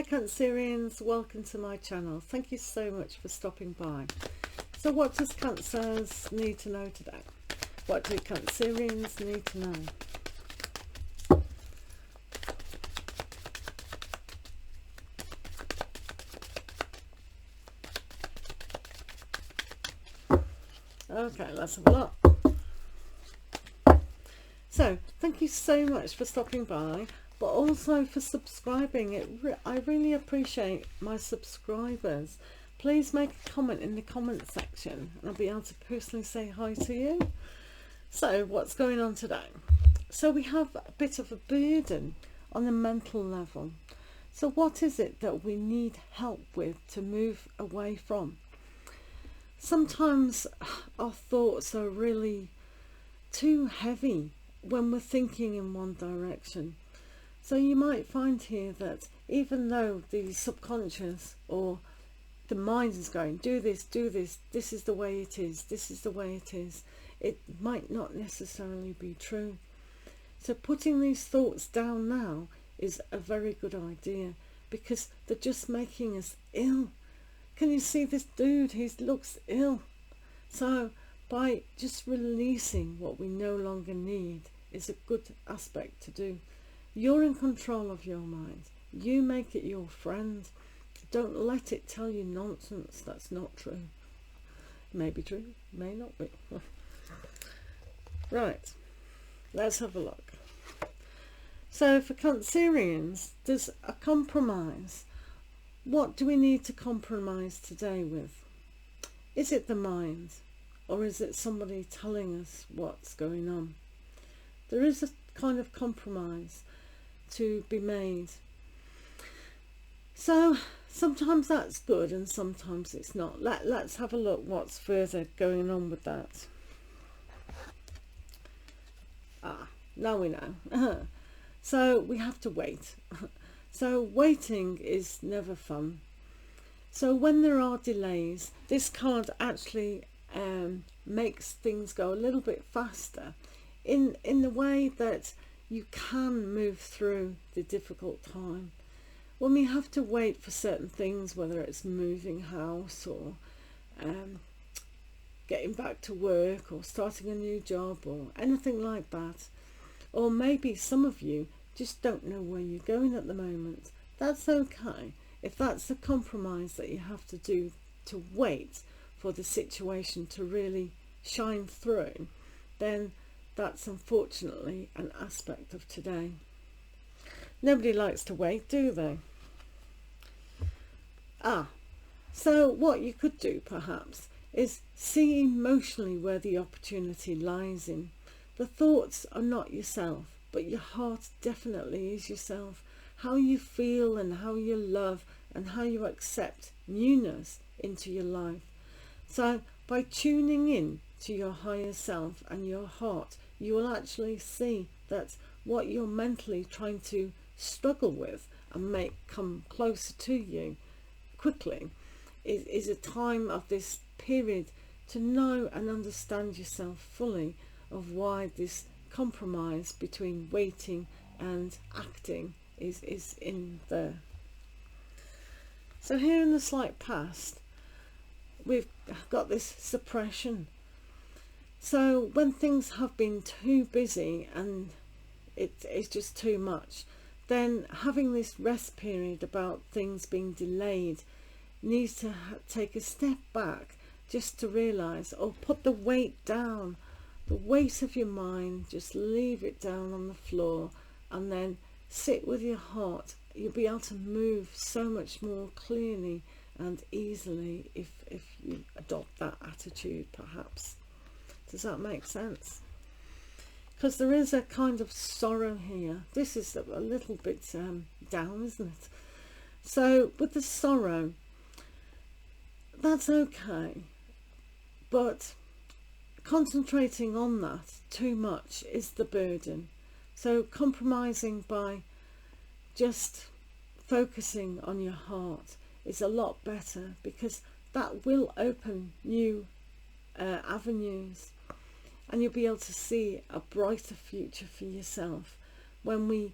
Hi Cancerians, welcome to my channel. Thank you so much for stopping by. So what does Cancers need to know today? What do Cancerians need to know? Okay, let's have a look. So thank you so much for stopping by, but also for subscribing. I really appreciate my subscribers. Please make a comment in the comment section and I'll be able to personally say hi to you. So what's going on today? So we have a bit of a burden on the mental level. So what is it that we need help with to move away from? Sometimes our thoughts are really too heavy when we're thinking in one direction. So you might find here that even though the subconscious or the mind is going, do this, this is the way it is, this is the way it is, it might not necessarily be true. So putting these thoughts down now is a very good idea, because they're just making us ill. Can you see this dude? He looks ill. So by just releasing what we no longer need is a good aspect to do. You're in control of your mind. You make it your friend. Don't let it tell you nonsense that's not true. May be true, may not be. Right, let's have a look. So for Cancerians, there's a compromise. What do we need to compromise today with? Is it the mind, or is it somebody telling us what's going on? There is a kind of compromise to be made. So sometimes that's good and sometimes it's not. Let's have a look what's further going on with that. Now we know. So we have to wait. So waiting is never fun. So when there are delays, this card actually makes things go a little bit faster in the way that you can move through the difficult time. When we have to wait for certain things, whether it's moving house or getting back to work or starting a new job or anything like that, or maybe some of you just don't know where you're going at the moment, that's okay. If that's the compromise that you have to do to wait for the situation to really shine through, then that's unfortunately an aspect of today. Nobody likes to wait, do they? So what you could do perhaps is see emotionally where the opportunity lies in. The thoughts are not yourself, but your heart definitely is yourself. How you feel and how you love and how you accept newness into your life. So by tuning in to your higher self and your heart, you will actually see that what you're mentally trying to struggle with and make come closer to you quickly is a time of this period to know and understand yourself fully, of why this compromise between waiting and acting is in there. So here in the slight past, we've got this suppression. So when things have been too busy and it's just too much, then having this rest period about things being delayed needs to take a step back, just to realize, or put the weight down, the weight of your mind, just leave it down on the floor and then sit with your heart. You'll be able to move so much more clearly and easily if you adopt that attitude, perhaps. Does that make sense? Because there is a kind of sorrow here. This is a little bit down, isn't it? So with the sorrow, that's okay, but concentrating on that too much is the burden. So compromising by just focusing on your heart is a lot better, because that will open new avenues, and you'll be able to see a brighter future for yourself when we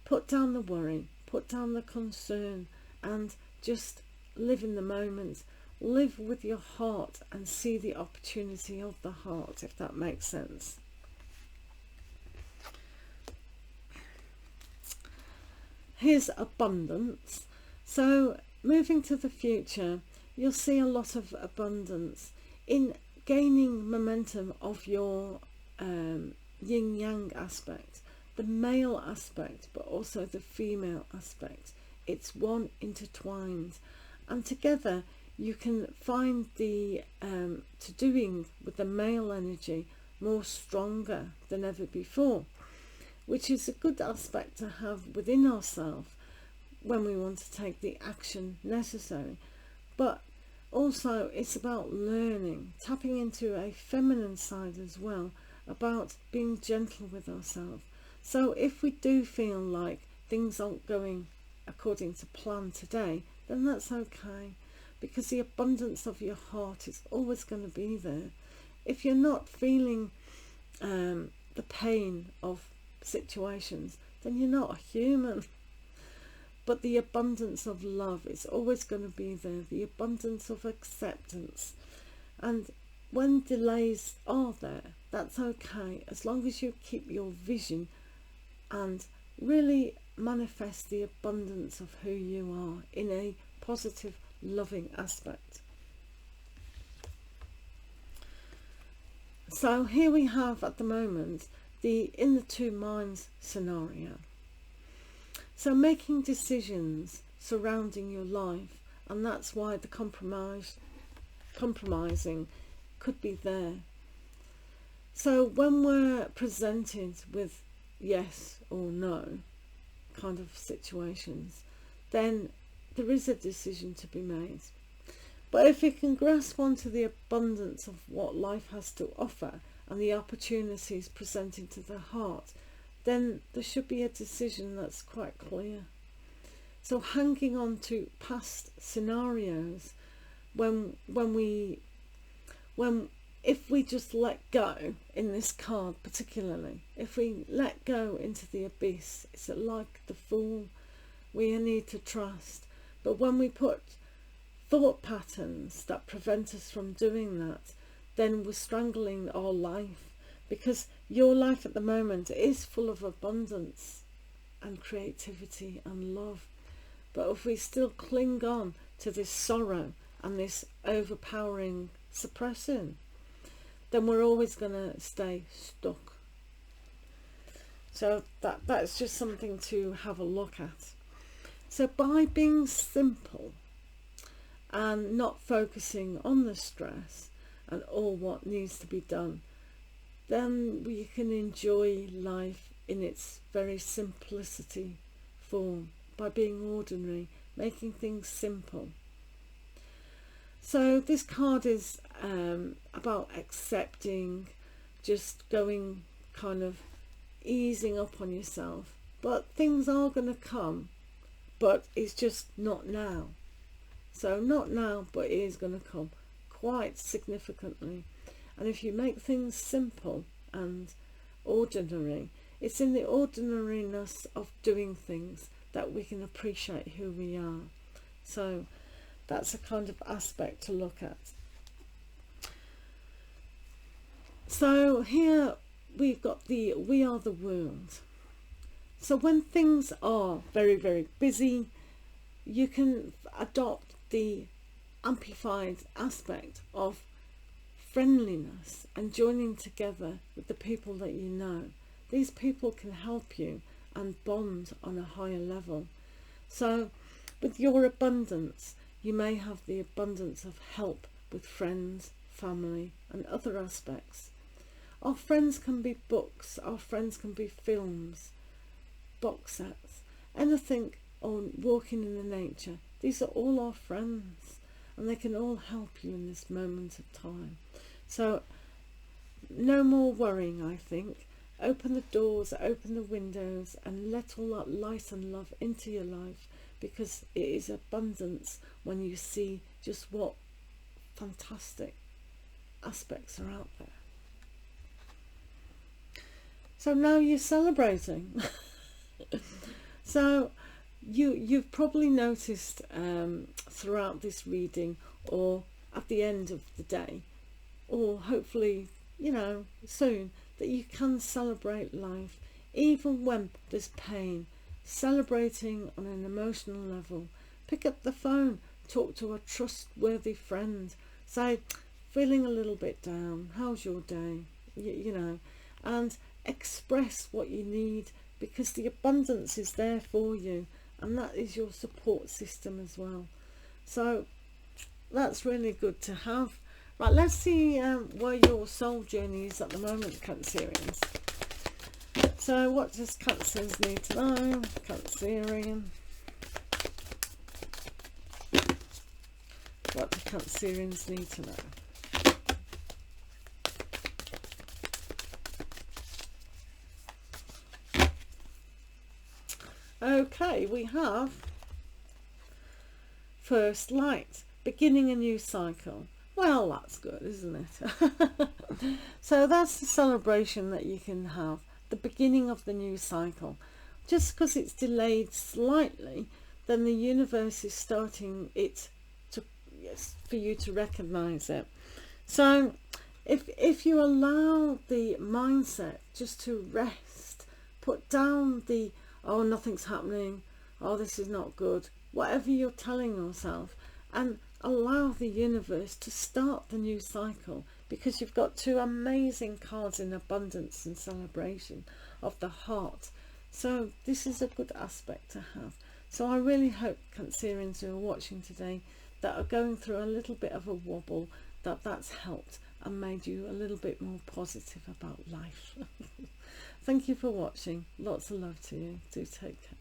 put down the worry, put down the concern and just live in the moment. Live with your heart and see the opportunity of the heart, if that makes sense. Here's abundance. So moving to the future, you'll see a lot of abundance in gaining momentum of your yin-yang aspect, the male aspect, but also the female aspect. It's one intertwined, and together you can find the to-doing with the male energy more stronger than ever before, which is a good aspect to have within ourselves when we want to take the action necessary. But also it's about learning, tapping into a feminine side as well, about being gentle with ourselves. So if we do feel like things aren't going according to plan today, then that's okay, because the abundance of your heart is always going to be there. If you're not feeling the pain of situations, then you're not a human. But the abundance of love is always going to be there, the abundance of acceptance. And when delays are there, that's okay, as long as you keep your vision and really manifest the abundance of who you are in a positive, loving aspect. So here we have at the moment the in the two minds scenario. So making decisions surrounding your life, and that's why the compromising could be there. So when we're presented with yes or no kind of situations, then there is a decision to be made. But if you can grasp onto the abundance of what life has to offer and the opportunities presented to the heart, then there should be a decision that's quite clear. So hanging on to past scenarios, if we just let go, in this card particularly, if we let go into the abyss, it's like the fool, we need to trust. But when we put thought patterns that prevent us from doing that, then we're strangling our life, because your life at the moment is full of abundance and creativity and love. But if we still cling on to this sorrow and this overpowering suppressing, then we're always going to stay stuck. So that's just something to have a look at. So by being simple and not focusing on the stress and all what needs to be done, then we can enjoy life in its very simplicity form, by being ordinary, making things simple. So this card is about accepting, just going kind of easing up on yourself. But things are going to come, but it's just not now. So not now, but it is going to come quite significantly. And if you make things simple and ordinary, it's in the ordinariness of doing things that we can appreciate who we are. So that's a kind of aspect to look at. So here we've got the we are the world. So when things are very, very busy, you can adopt the amplified aspect of friendliness and joining together with the people that you know. These people can help you and bond on a higher level. So with your abundance, you may have the abundance of help with friends, family and other aspects. Our friends can be books, our friends can be films, box sets, anything on walking in the nature. These are all our friends and they can all help you in this moment of time. So no more worrying, I think. Open the doors, open the windows and let all that light and love into your life, because it is abundance when you see just what fantastic aspects are out there. So now you're celebrating. So you've probably noticed throughout this reading, or at the end of the day, or hopefully, you know, soon, that you can celebrate life even when there's pain. Celebrating on an emotional level. Pick up the phone, talk to a trustworthy friend, say, feeling a little bit down, how's your day? You know, and express what you need, because the abundance is there for you, and that is your support system as well. So that's really good to have. Right, let's see where your soul journey is at the moment, Cancerians. So what does Cancers need to know? Cancerian. What do Cancerians need to know? Okay, we have first light, beginning a new cycle. Well, that's good, isn't it? So that's the celebration that you can have, the beginning of the new cycle. Just because it's delayed slightly, then the universe is starting it to, yes, for you to recognize it. So if you allow the mindset just to rest, put down the, oh, nothing's happening, oh, this is not good, whatever you're telling yourself, and allow the universe to start the new cycle, because you've got two amazing cards in abundance and celebration of the heart. So this is a good aspect to have. So I really hope, Cancerians who are watching today, that are going through a little bit of a wobble, that's helped and made you a little bit more positive about life. Thank you for watching. Lots of love to you. Do take care.